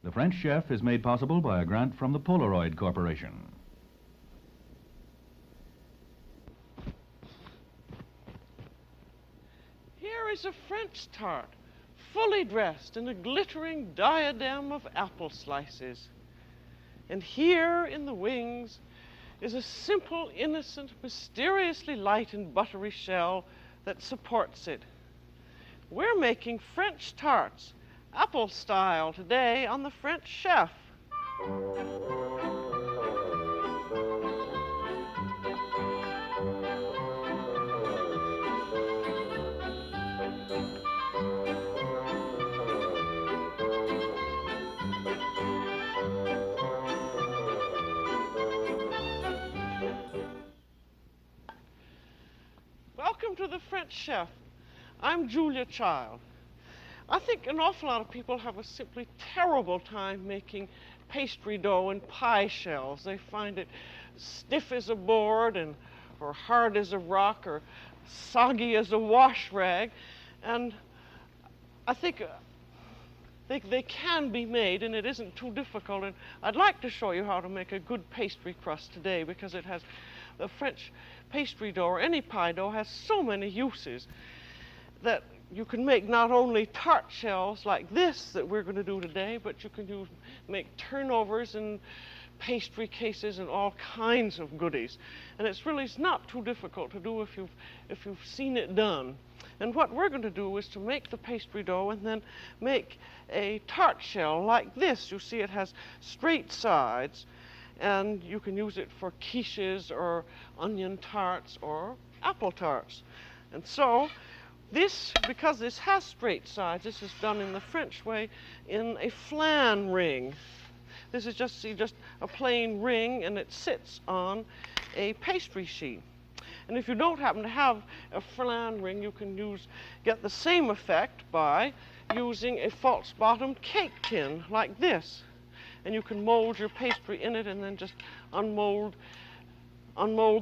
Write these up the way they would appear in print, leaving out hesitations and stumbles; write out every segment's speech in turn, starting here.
The French chef is made possible by a grant from the Polaroid Corporation. Here is a French tart, fully dressed in a glittering diadem of apple slices. And here in the wings is a simple, innocent, mysteriously light and buttery shell that supports it. We're making French tarts, apple style, today on the French Chef. Welcome to the French Chef. I'm Julia Child. I think an awful lot of people have a simply terrible time making pastry dough and pie shells. They find it stiff as a board or hard as a rock or soggy as a wash rag. And I think they can be made, and it isn't too difficult. And I'd like to show you how to make a good pastry crust today, because it has the French pastry dough or any pie dough has so many uses that you can make not only tart shells like this that we're going to do today, but you can make turnovers and pastry cases and all kinds of goodies. And it's not too difficult to do if you've seen it done. And what we're going to do is to make the pastry dough and then make a tart shell like this. You see it has straight sides, and you can use it for quiches or onion tarts or apple tarts. And so because this has straight sides, this is done in the French way in a flan ring. This is just a plain ring, and it sits on a pastry sheet. And if you don't happen to have a flan ring, you can get the same effect by using a false bottom cake tin like this. And you can mold your pastry in it and then just unmold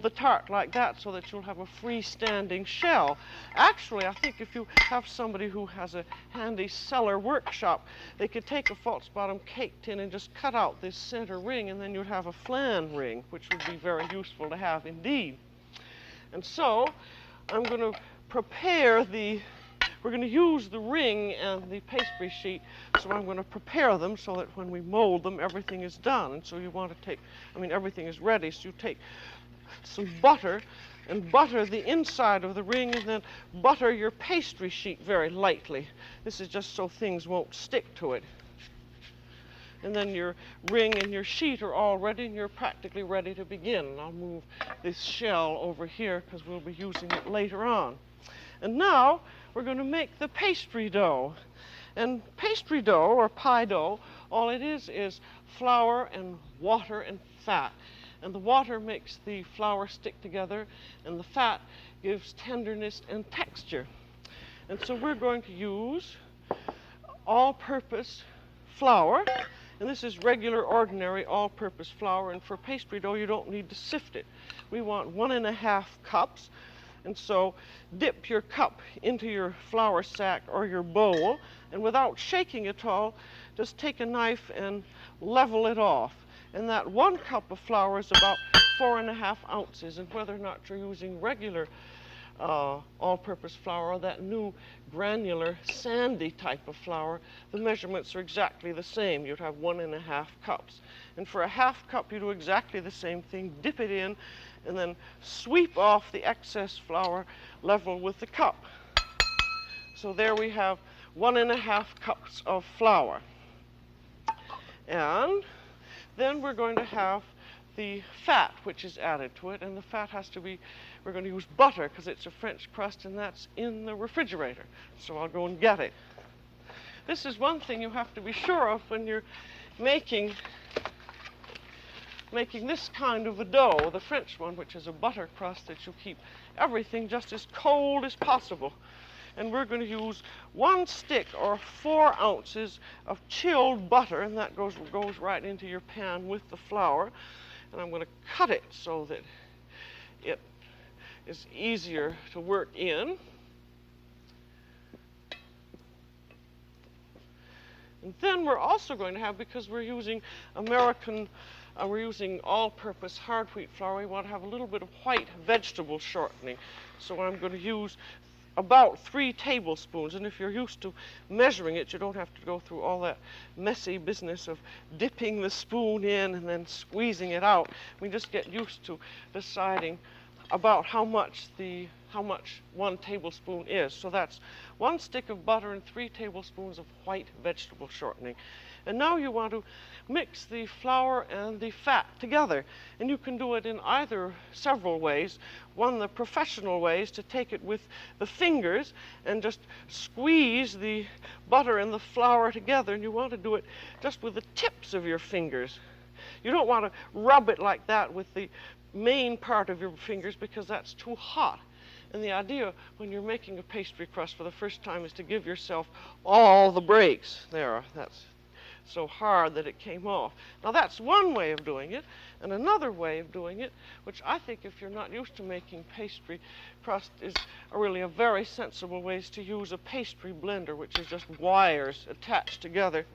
the tart like that, so that you'll have a freestanding shell. Actually, I think if you have somebody who has a handy cellar workshop, they could take a false bottom cake tin and just cut out this center ring, and then you'd have a flan ring, which would be very useful to have indeed. And so I'm going to we're going to use the ring and the pastry sheet, so I'm going to prepare them so that when we mold them, everything is done. And so you want to everything is ready, so you take some butter and butter the inside of the ring, and then butter your pastry sheet very lightly. This is just so things won't stick to it. And then your ring and your sheet are all ready, and you're practically ready to begin. And I'll move this shell over here because we'll be using it later on. And now we're going to make the pastry dough. And pastry dough or pie dough, all it is flour and water and fat. And the water makes the flour stick together, and the fat gives tenderness and texture. And so we're going to use all-purpose flour, and this is regular, ordinary, all-purpose flour, and for pastry dough you don't need to sift it. We want 1½ cups, and so dip your cup into your flour sack or your bowl, and without shaking at all, just take a knife and level it off. And that 1 cup of flour is about 4½ ounces. And whether or not you're using regular all-purpose flour or that new granular sandy type of flour, the measurements are exactly the same. You'd have 1½ cups. And for a ½ cup, you do exactly the same thing. Dip it in, and then sweep off the excess flour level with the cup. So there we have 1½ cups of flour. And then we're going to have the fat, which is added to it, and the fat we're going to use butter because it's a French crust, and that's in the refrigerator. So I'll go and get it. This is one thing you have to be sure of when you're making this kind of a dough, the French one, which is a butter crust, that you keep everything just as cold as possible. And we're going to use 1 stick or 4 ounces of chilled butter, and that goes right into your pan with the flour. And I'm going to cut it so that it is easier to work in. And then we're also going to have, because we're using we're using all-purpose hard wheat flour, we want to have a little bit of white vegetable shortening. So I'm going to use about 3 tablespoons, and if you're used to measuring it, you don't have to go through all that messy business of dipping the spoon in and then squeezing it out. We just get used to deciding about how much 1 tablespoon is. So that's 1 stick of butter and 3 tablespoons of white vegetable shortening. And now you want to mix the flour and the fat together. And you can do it in either several ways. One, the professional way, is to take it with the fingers and just squeeze the butter and the flour together. And you want to do it just with the tips of your fingers. You don't want to rub it like that with the main part of your fingers, because that's too hot. And the idea when you're making a pastry crust for the first time is to give yourself all the breaks. There, that's so hard that it came off. Now that's one way of doing it, and another way of doing it, which I think if you're not used to making pastry crust is really a very sensible way, is to use a pastry blender, which is just wires attached together.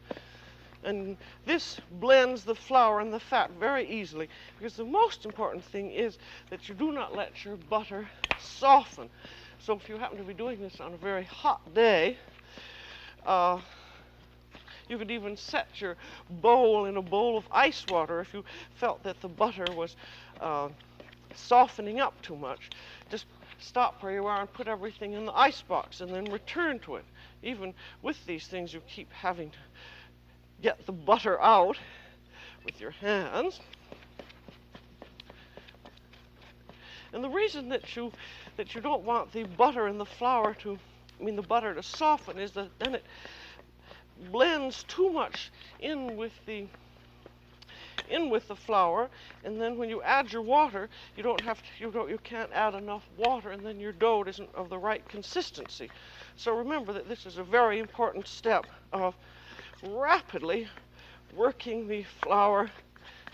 And this blends the flour and the fat very easily, because the most important thing is that you do not let your butter soften. So if you happen to be doing this on a very hot day, you could even set your bowl in a bowl of ice water if you felt that the butter was softening up too much. Just stop where you are and put everything in the ice box and then return to it. Even with these things, you keep having to get the butter out with your hands. And the reason that you don't want the butter and the flour the butter to soften is that then it blends too much in with the flour, and then when you add your water, you can't add enough water, and then your dough isn't of the right consistency. So remember that this is a very important step of rapidly working the flour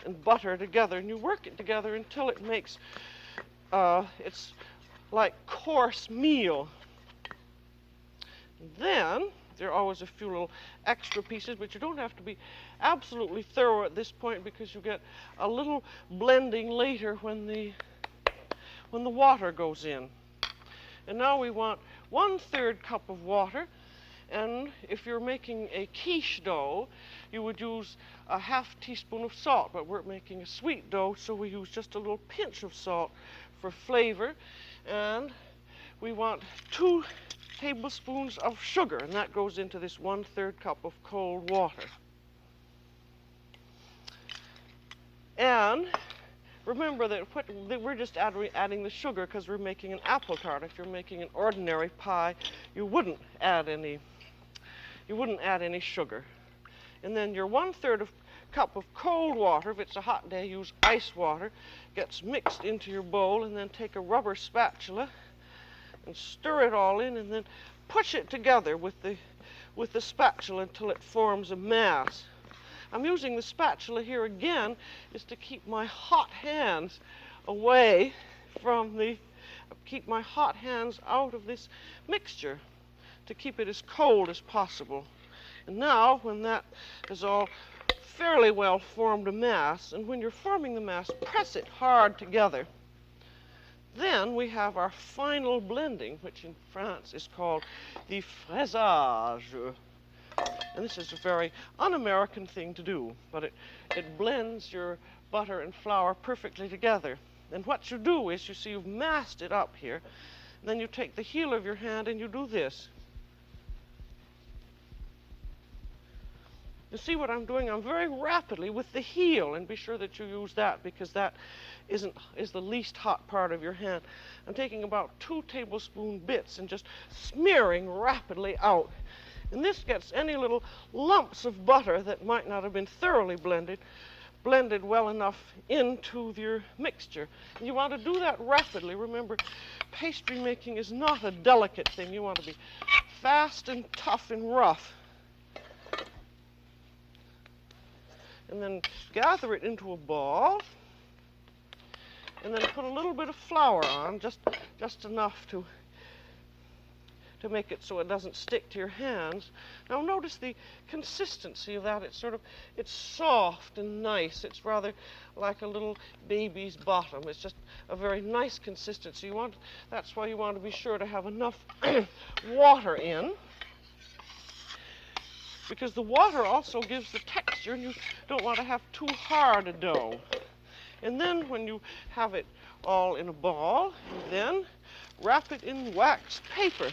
and butter together, and you work it together until it makes it's like coarse meal. Then there are always a few little extra pieces, but you don't have to be absolutely thorough at this point, because you get a little blending later when the water goes in. And now we want 1/3 cup of water. And if you're making a quiche dough, you would use a 1/2 teaspoon of salt, but we're making a sweet dough, so we use just a little pinch of salt for flavor. And we want 2 tablespoons of sugar, and that goes into this 1/3 cup of cold water. And remember that we're just adding the sugar because we're making an apple tart. If you're making an ordinary pie, you wouldn't add any sugar. And then your 1/3 cup of cold water, if it's a hot day, use ice water, gets mixed into your bowl, and then take a rubber spatula and stir it all in, and then push it together with the spatula until it forms a mass. I'm using the spatula here again is to keep my hot hands away from keep my hot hands out of this mixture, to keep it as cold as possible. And now, when that is all fairly well formed a mass, and when you're forming the mass, press it hard together. Then we have our final blending, which in France is called the fraisage. And this is a very un-American thing to do, but it blends your butter and flour perfectly together. And what you do is, you see you've massed it up here, and then you take the heel of your hand and you do this. You see what I'm doing? I'm very rapidly with the heel, and be sure that you use that, because that is the least hot part of your hand. I'm taking about 2 tablespoon bits and just smearing rapidly out. And this gets any little lumps of butter that might not have been thoroughly blended well enough into your mixture. And you want to do that rapidly. Remember, pastry making is not a delicate thing. You want to be fast and tough and rough. And then gather it into a ball, and then put a little bit of flour on, just enough to to make it so it doesn't stick to your hands. Now notice the consistency of that. It's soft and nice. It's rather like a little baby's bottom. It's just a very nice consistency. That's why you want to be sure to have enough water in, because the water also gives the texture, and you don't want to have too hard a dough. And then when you have it all in a ball, you then wrap it in wax paper.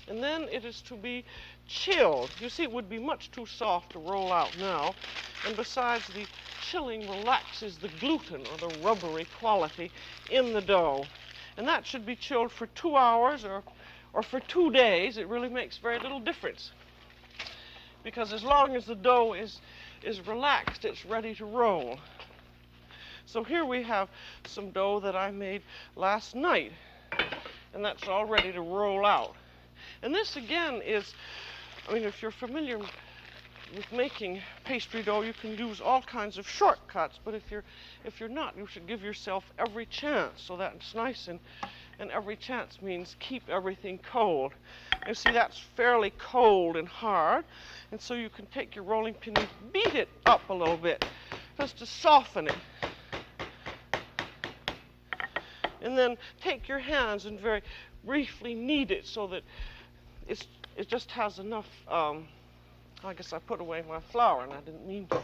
And then it is to be chilled. You see, it would be much too soft to roll out now. And besides, the chilling relaxes the gluten, or the rubbery quality, in the dough. And that should be chilled for 2 hours or for 2 days. It really makes very little difference, because as long as the dough is relaxed, it's ready to roll. So here we have some dough that I made last night, and that's all ready to roll out. And this again is, if you're familiar with making pastry dough, you can use all kinds of shortcuts, but if you're not, you should give yourself every chance, so that it's nice, and every chance means keep everything cold. You see, that's fairly cold and hard, and so you can take your rolling pin and beat it up a little bit just to soften it. And then take your hands and very briefly knead it so that it just has enough. I guess I put away my flour, and I didn't mean to.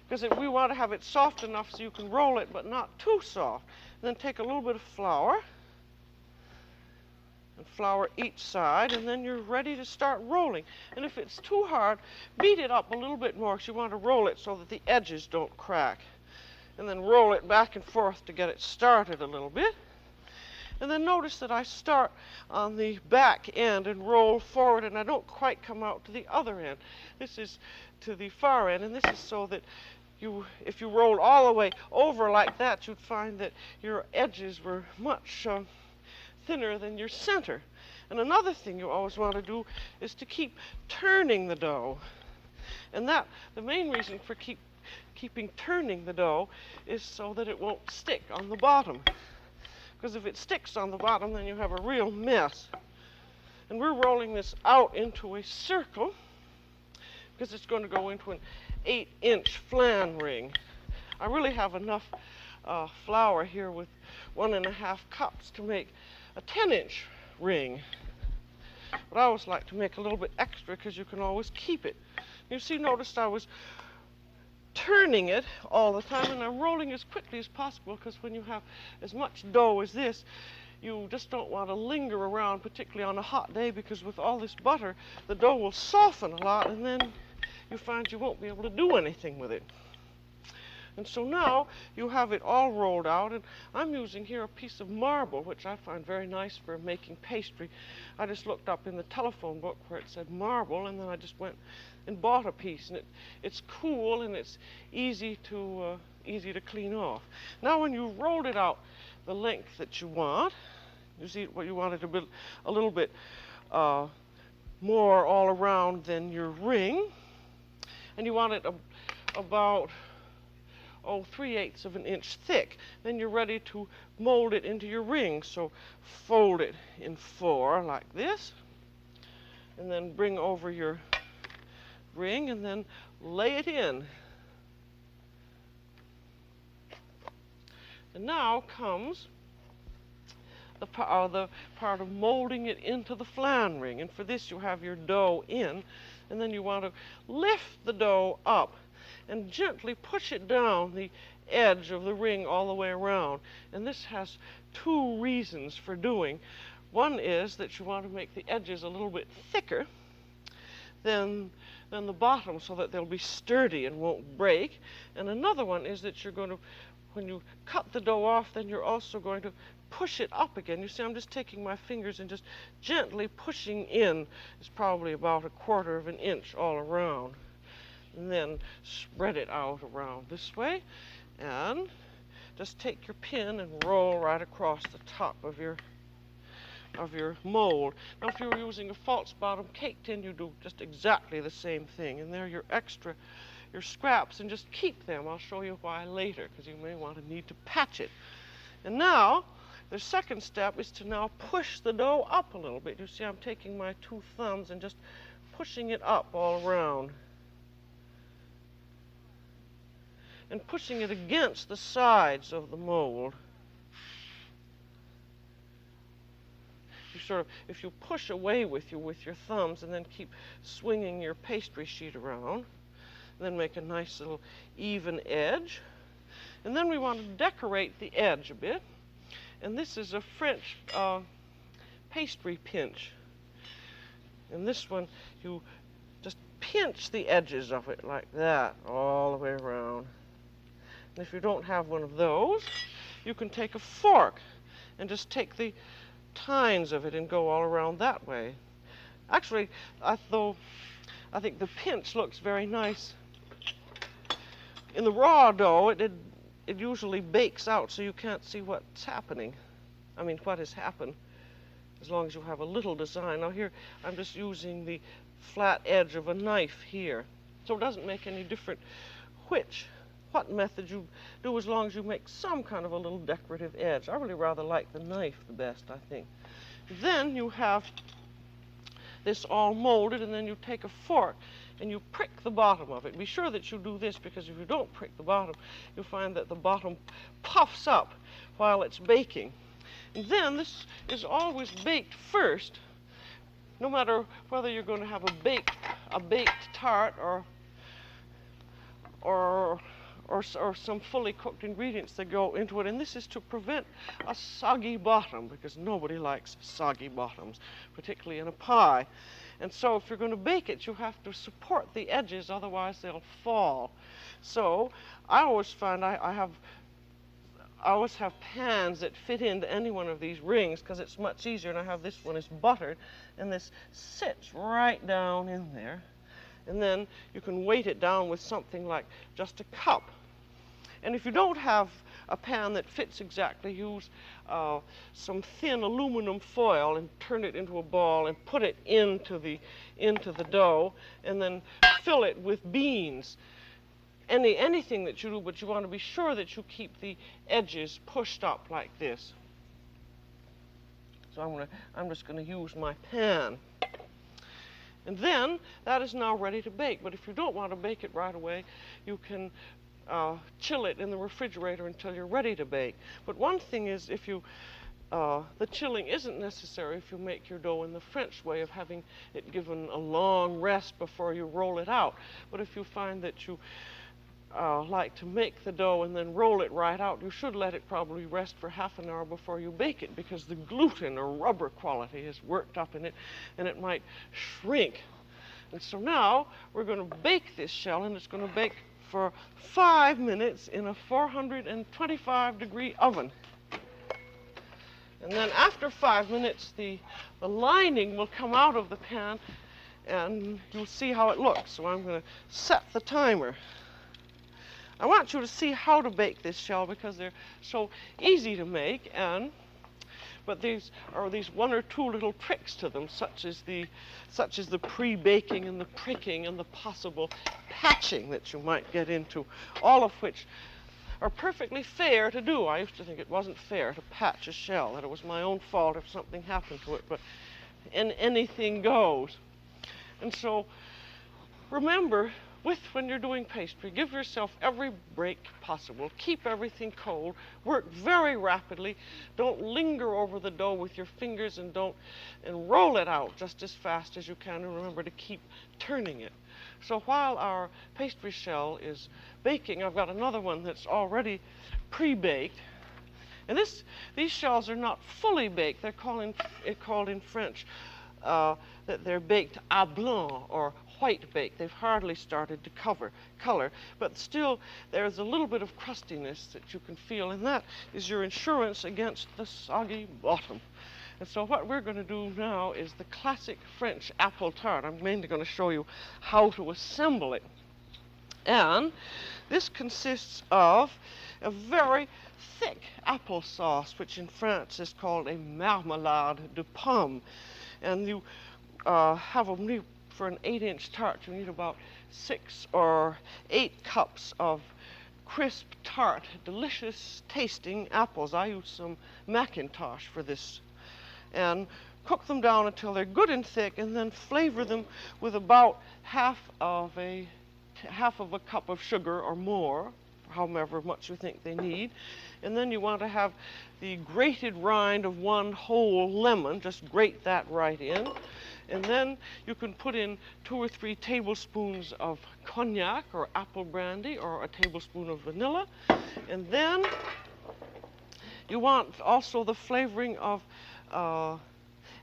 Because we want to have it soft enough so you can roll it, but not too soft. And then take a little bit of flour, and flour each side, and then you're ready to start rolling. And if it's too hard, beat it up a little bit more, because you want to roll it so that the edges don't crack. And then roll it back and forth to get it started a little bit. And then notice that I start on the back end and roll forward, and I don't quite come out to the other end. This is to the far end, and this is so that if you rolled all the way over like that, you'd find that your edges were much thinner than your center. And another thing you always want to do is to keep turning the dough. And the main reason for keeping turning the dough is so that it won't stick on the bottom. Because if it sticks on the bottom, then you have a real mess. And we're rolling this out into a circle, because it's going to go into an 8-inch flan ring. I really have enough flour here with 1.5 cups to make a 10-inch ring. But I always like to make a little bit extra, because you can always keep it. You see, notice I was turning it all the time, and I'm rolling as quickly as possible, because when you have as much dough as this, you just don't want to linger around, particularly on a hot day, because with all this butter, the dough will soften a lot, and then you find you won't be able to do anything with it. And so now you have it all rolled out, and I'm using here a piece of marble, which I find very nice for making pastry. I just looked up in the telephone book where it said marble, and then I just went and bought a piece, and it's cool, and it's easy to clean off. Now when you've rolled it out the length that you want, you see what you want it to be a little bit more all around than your ring, and you want it about 3/8 of an inch thick. Then you're ready to mold it into your ring. So fold it in 4 like this, and then bring over your ring, and then lay it in. And now comes the part of molding it into the flan ring. And for this you have your dough in, and then you want to lift the dough up and gently push it down the edge of the ring all the way around. And this has 2 reasons for doing. One is that you want to make the edges a little bit thicker than the bottom, so that they'll be sturdy and won't break. And another one is that you're going to, when you cut the dough off, then you're also going to push it up again. You see, I'm just taking my fingers and just gently pushing in. It's probably about 1/4 of an inch all around. And then spread it out around this way, and just take your pin and roll right across the top of your mold. Now if you were using a false bottom cake tin, you do just exactly the same thing. And there are your scraps, and just keep them. I'll show you why later, because you may need to patch it. And now The second step is to now push the dough up a little bit. You see, I'm taking my two thumbs and just pushing it up all around. And pushing it against the sides of the mold. You sort of, if you push away with your thumbs and then keep swinging your pastry sheet around, then make a nice little even edge. And then we want to decorate the edge a bit. And this is a French pastry pinch. And this one, you just pinch the edges of it like that all the way around. And if you don't have one of those, you can take a fork and just take the tines of it and go all around that way. Actually, I think the pinch looks very nice. In the raw dough, it usually bakes out so you can't see what's happening. I mean, what has happened, as long as you have a little design. Now here, I'm just using the flat edge of a knife here. So it doesn't make any difference what method you do, as long as you make some kind of a little decorative edge. I really rather like the knife the best, I think. Then you have this all molded, and then you take a fork and you prick the bottom of it. Be sure that you do this, because if you don't prick the bottom, you'll find that the bottom puffs up while it's baking. And then this is always baked first, no matter whether you're going to have a baked tart or some fully cooked ingredients that go into it. And this is to prevent a soggy bottom, because nobody likes soggy bottoms, particularly in a pie. And so if you're going to bake it, you have to support the edges, otherwise they'll fall. So I always find I always have pans that fit into any one of these rings, because it's much easier. And I have this one is buttered, and this sits right down in there. And then you can weight it down with something like just a cup. And if you don't have a pan that fits exactly, use some thin aluminum foil and turn it into a ball and put it into the dough, and then fill it with beans. Anything that you do, but you want to be sure that you keep the edges pushed up like this. So I'm just going to use my pan. And then that is now ready to bake. But if you don't want to bake it right away, you can chill it in the refrigerator until you're ready to bake. But one thing is, if you the chilling isn't necessary if you make your dough in the French way of having it given a long rest before you roll it out. But if you find that you like to make the dough and then roll it right out, you should let it probably rest for half an hour before you bake it, because the gluten or rubber quality is worked up in it and it might shrink. And so now we're going to bake this shell, and it's going to bake for 5 minutes in a 425-degree oven. And then after 5 minutes, the lining will come out of the pan, and you'll see how it looks. So I'm going to set the timer. I want you to see how to bake this shell, because they're so easy to make, but these are one or two little tricks to them, such as the pre-baking and the pricking and the possible patching that you might get into, all of which are perfectly fair to do. I used to think it wasn't fair to patch a shell, that it was my own fault if something happened to it, but anything goes. And so remember, when you're doing pastry, give yourself every break possible. Keep everything cold. Work very rapidly. Don't linger over the dough with your fingers, and roll it out just as fast as you can. And remember to keep turning it. So while our pastry shell is baking, I've got another one that's already pre-baked. And these shells are not fully baked. They're called in French that they're baked à blanc, or white baked. They've hardly started to color, but still there's a little bit of crustiness that you can feel, and that is your insurance against the soggy bottom. And so what we're going to do now is the classic French apple tart. I'm mainly going to show you how to assemble it. And this consists of a very thick applesauce, which in France is called a marmelade de pomme. And you for an 8-inch tart, you need about 6 or 8 cups of crisp, tart, delicious tasting apples. I use some Macintosh for this. And cook them down until they're good and thick, and then flavor them with about half of a cup of sugar or more, however much you think they need. And then you want to have the grated rind of one whole lemon, just grate that right in. And then you can put in 2 or 3 tablespoons of cognac or apple brandy or a tablespoon of vanilla. And then you want also the flavoring of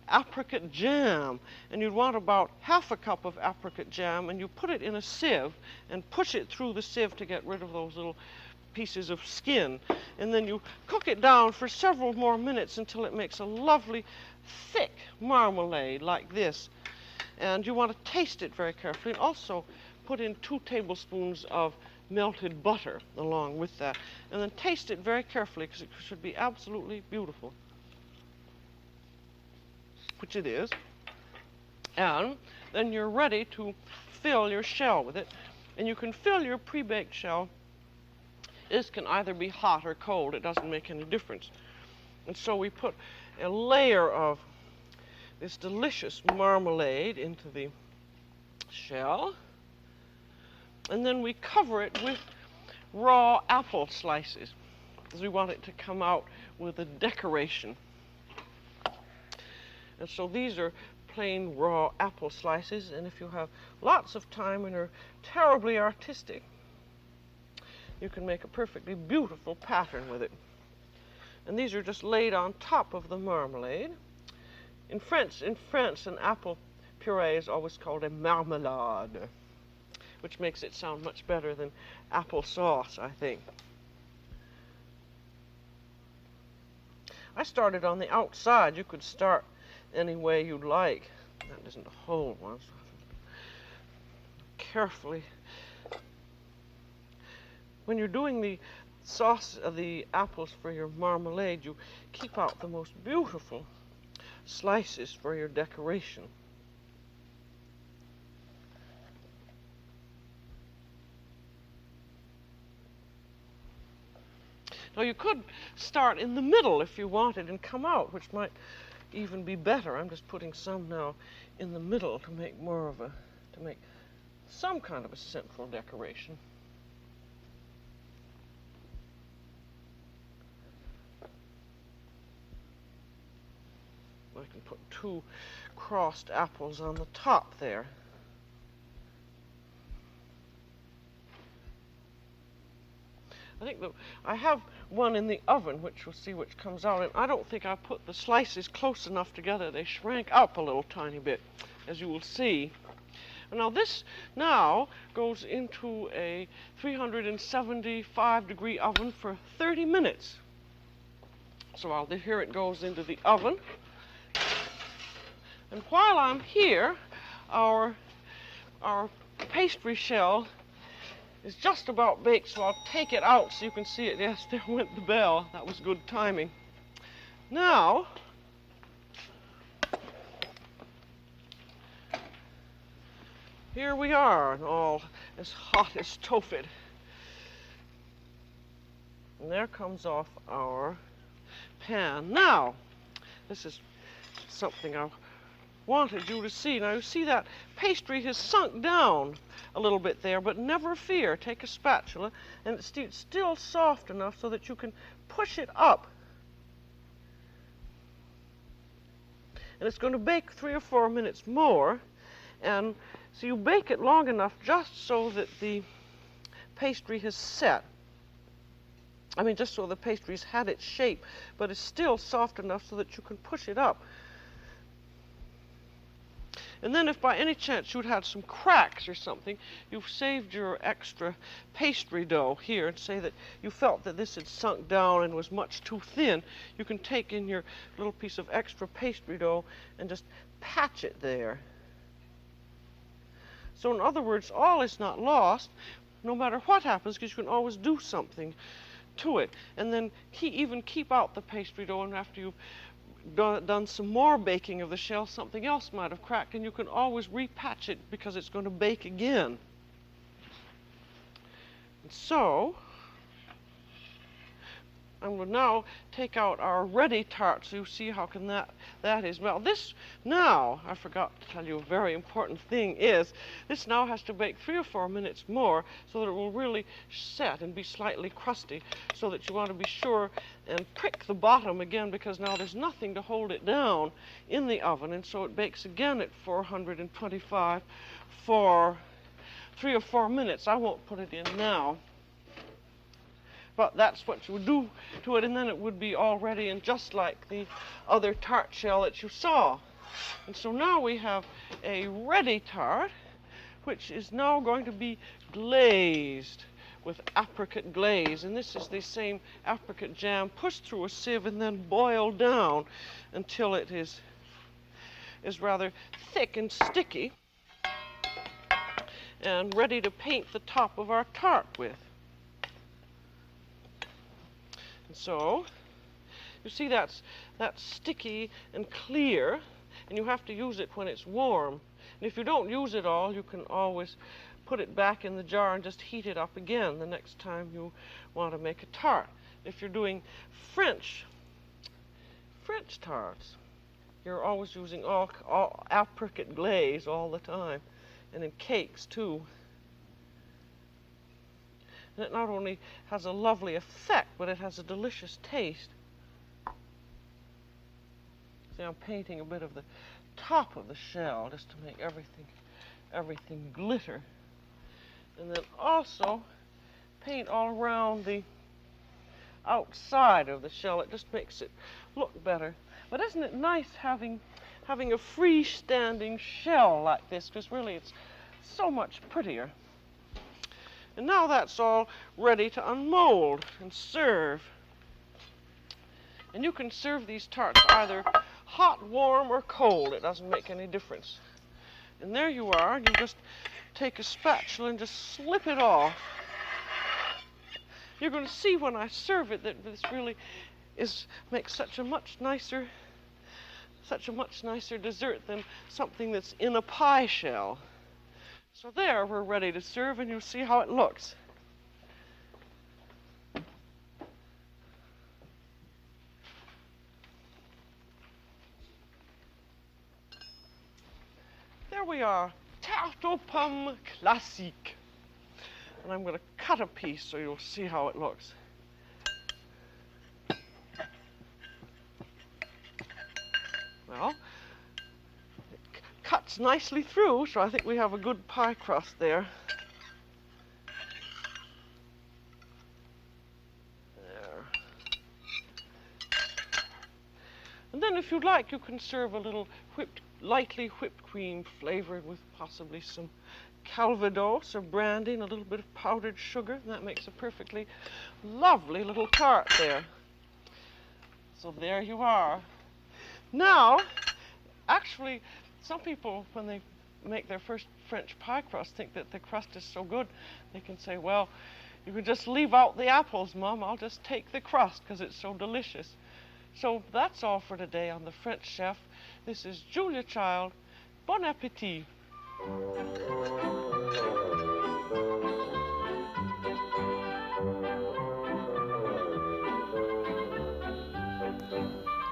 apricot jam, and you'd want about half a cup of apricot jam, and you put it in a sieve and push it through the sieve to get rid of those little pieces of skin, and then you cook it down for several more minutes until it makes a lovely thick marmalade like this. And you want to taste it very carefully, and also put in 2 tablespoons of melted butter along with that, and then taste it very carefully because it should be absolutely beautiful, which it is. And then you're ready to fill your shell with it, and you can fill your pre-baked shell. This can either be hot or cold, it doesn't make any difference. And so we put a layer of this delicious marmalade into the shell, and then we cover it with raw apple slices because we want it to come out with a decoration. And so these are plain raw apple slices, and if you have lots of time and are terribly artistic, you can make a perfectly beautiful pattern with it. And these are just laid on top of the marmalade. In France, an apple puree is always called a marmelade, which makes it sound much better than applesauce, I think. I started on the outside. You could start any way you'd like. That isn't a whole one. So carefully. When you're doing the sauce of the apples for your marmalade, you keep out the most beautiful slices for your decoration. Now you could start in the middle if you wanted and come out, which might even be better. I'm just putting some now in the middle to make some kind of a central decoration. I can put 2 crossed apples on the top there. I think that I have one in the oven, which we'll see which comes out, and I don't think I put the slices close enough together. They shrank up a little tiny bit, as you will see. Now this now goes into a 375-degree oven for 30 minutes. So here it goes into the oven. And while I'm here, our pastry shell is just about baked, so I'll take it out so you can see it. Yes, there went the bell. That was good timing. Now, here we are, and all as hot as toasted. And there comes off our pan. Now, this is something I wanted you to see. Now you see that pastry has sunk down a little bit there, but never fear. Take a spatula, and it's still soft enough so that you can push it up. And it's going to bake 3 or 4 minutes more, and so you bake it long enough just so that the pastry has set. I mean, just so the pastry's had its shape, but it's still soft enough so that you can push it up. And then if by any chance you'd had some cracks or something, you've saved your extra pastry dough here, and say that you felt that this had sunk down and was much too thin, you can take in your little piece of extra pastry dough and just patch it there. So in other words, all is not lost, no matter what happens, because you can always do something to it. And then even keep out the pastry dough, and after you've done some more baking of the shell, something else might have cracked, and you can always repatch it because it's going to bake again. And so And we'll now take out our ready tart, so you see how can that is. Well, this now, I forgot to tell you a very important thing is, this now has to bake 3 or 4 minutes more so that it will really set and be slightly crusty, so that you want to be sure and prick the bottom again, because now there's nothing to hold it down in the oven, and so it bakes again at 425 for 3 or 4 minutes. I won't put it in now. But that's what you would do to it, and then it would be all ready and just like the other tart shell that you saw. And so now we have a ready tart, which is now going to be glazed with apricot glaze. And this is the same apricot jam pushed through a sieve and then boiled down until it is rather thick and sticky and ready to paint the top of our tart with. So, you see that's sticky and clear, and you have to use it when it's warm. And if you don't use it all, you can always put it back in the jar and just heat it up again the next time you want to make a tart. If you're doing French tarts, you're always using all apricot glaze all the time, and in cakes too. And it not only has a lovely effect, but it has a delicious taste. See, I'm painting a bit of the top of the shell just to make everything glitter. And then also paint all around the outside of the shell. It just makes it look better. But isn't it nice having a freestanding shell like this? Because really it's so much prettier. And now that's all ready to unmold and serve. And you can serve these tarts either hot, warm, or cold. It doesn't make any difference. And there you are. You just take a spatula and just slip it off. You're going to see when I serve it that this really makes such a much nicer dessert than something that's in a pie shell. So there, we're ready to serve, and you'll see how it looks. There we are, Tarte aux Pommes Classique. And I'm going to cut a piece so you'll see how it looks. Well, cuts nicely through, so I think we have a good pie crust there. There. And then if you'd like, you can serve a little lightly whipped cream flavored with possibly some calvados or brandy and a little bit of powdered sugar. And that makes a perfectly lovely little tart there. So there you are. Now, actually, some people, when they make their first French pie crust, think that the crust is so good, they can say, well, you can just leave out the apples, Mom. I'll just take the crust because it's so delicious. So that's all for today on The French Chef. This is Julia Child. Bon appétit.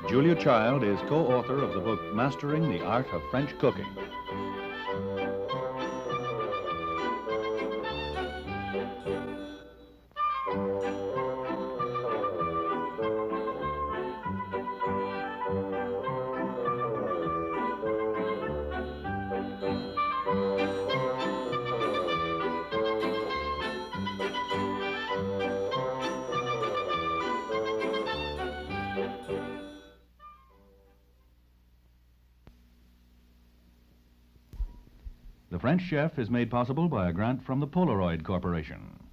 Julia Child is co-author of the book Mastering the Art of French Cooking. The French Chef is made possible by a grant from the Polaroid Corporation.